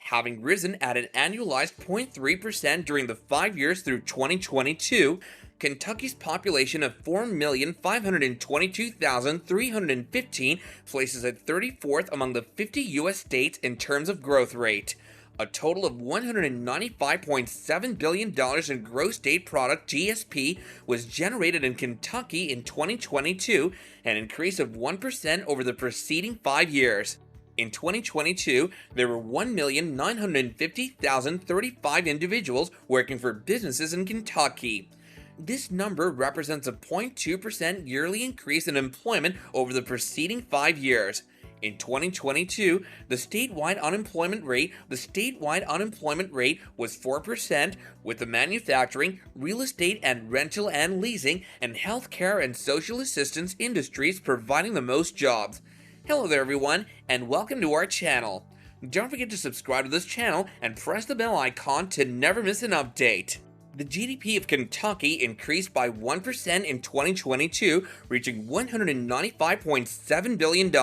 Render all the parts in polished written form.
having risen at an annualized 0.3% during the 5 years through 2022. Kentucky's population of 4,522,315 places it 34th among the 50 U.S. states in terms of growth rate. A total of $195.7 billion in gross state product (GSP) was generated in Kentucky in 2022, an increase of 1% over the preceding 5 years. In 2022, there were 1,950,035 individuals working for businesses in Kentucky. This number represents a 0.2% yearly increase in employment over the preceding 5 years. In 2022, the statewide unemployment rate was 4%, with the manufacturing, real estate and rental and leasing, and healthcare and social assistance industries providing the most jobs. Hello there everyone, and welcome to our channel. Don't forget to subscribe to this channel and press the bell icon to never miss an update. The GDP of Kentucky increased by 1% in 2022, reaching $195.7 billion.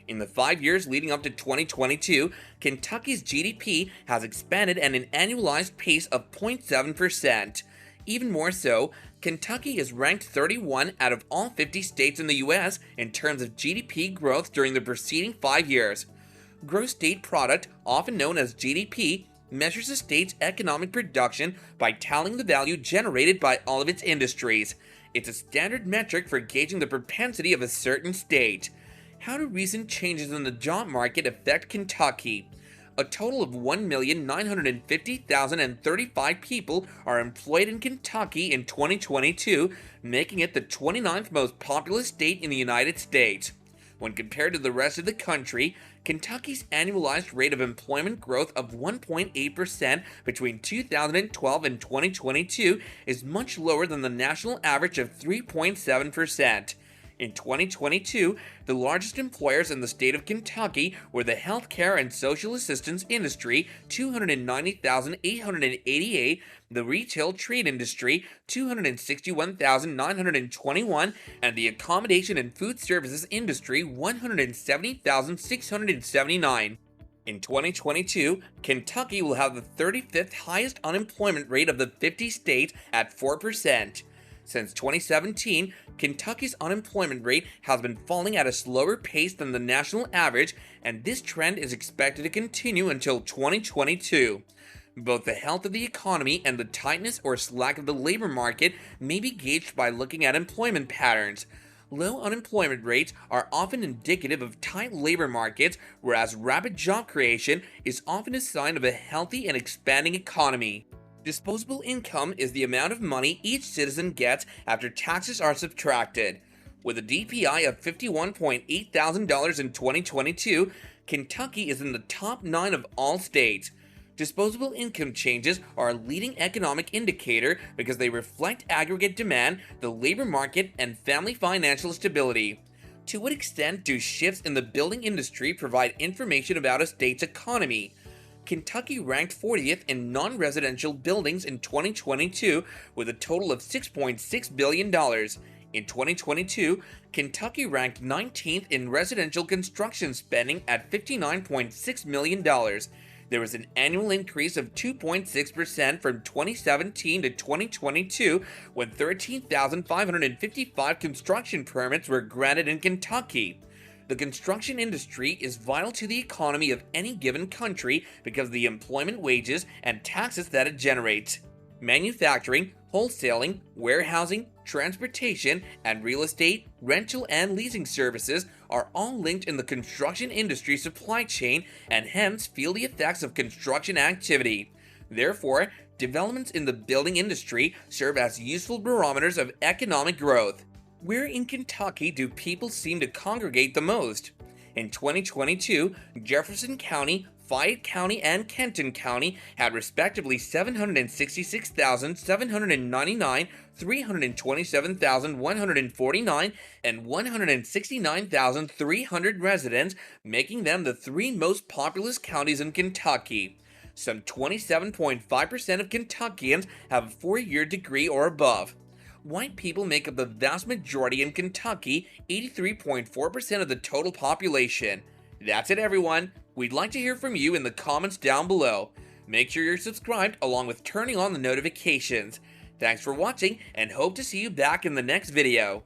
In the 5 years leading up to 2022, Kentucky's GDP has expanded at an annualized pace of 0.7%. Even more so, Kentucky is ranked 31 out of all 50 states in the U.S. in terms of GDP growth during the preceding 5 years. Gross state product, often known as GDP, measures a state's economic production by tallying the value generated by all of its industries. It's a standard metric for gauging the propensity of a certain state. How do recent changes in the job market affect Kentucky? A total of 1,950,035 people are employed in Kentucky in 2022, making it the 29th most populous state in the United States. When compared to the rest of the country, Kentucky's annualized rate of employment growth of 1.8% between 2012 and 2022 is much lower than the national average of 3.7%. In 2022, the largest employers in the state of Kentucky were the healthcare and social assistance industry, 290,888, the retail trade industry, 261,921, and the accommodation and food services industry, 170,679. In 2022, Kentucky will have the 35th highest unemployment rate of the 50 states at 4%. Since 2017, Kentucky's unemployment rate has been falling at a slower pace than the national average, and this trend is expected to continue until 2022. Both the health of the economy and the tightness or slack of the labor market may be gauged by looking at employment patterns. Low unemployment rates are often indicative of tight labor markets, whereas rapid job creation is often a sign of a healthy and expanding economy. Disposable income is the amount of money each citizen gets after taxes are subtracted. With a DPI of $51.8 thousand in 2022, Kentucky is in the top 9 of all states. Disposable income changes are a leading economic indicator because they reflect aggregate demand, the labor market, and family financial stability. To what extent do shifts in the building industry provide information about a state's economy? Kentucky ranked 40th in non-residential buildings in 2022 with a total of $6.6 billion. In 2022, Kentucky ranked 19th in residential construction spending at $59.6 million. There was an annual increase of 2.6% from 2017 to 2022 when 13,555 construction permits were granted in Kentucky. The construction industry is vital to the economy of any given country because of the employment, wages, and taxes that it generates. Manufacturing, wholesaling, warehousing, transportation, and real estate, rental, and leasing services are all linked in the construction industry supply chain and hence feel the effects of construction activity. Therefore, developments in the building industry serve as useful barometers of economic growth. Where in Kentucky do people seem to congregate the most? In 2022, Jefferson County, Fayette County, and Kenton County had respectively 766,799, 327,149, and 169,300 residents, making them the 3 most populous counties in Kentucky. Some 27.5% of Kentuckians have a 4-year degree or above. White people make up the vast majority in Kentucky, 83.4% of the total population. That's it, everyone. We'd like to hear from you in the comments down below. Make sure you're subscribed along with turning on the notifications. Thanks for watching and hope to see you back in the next video.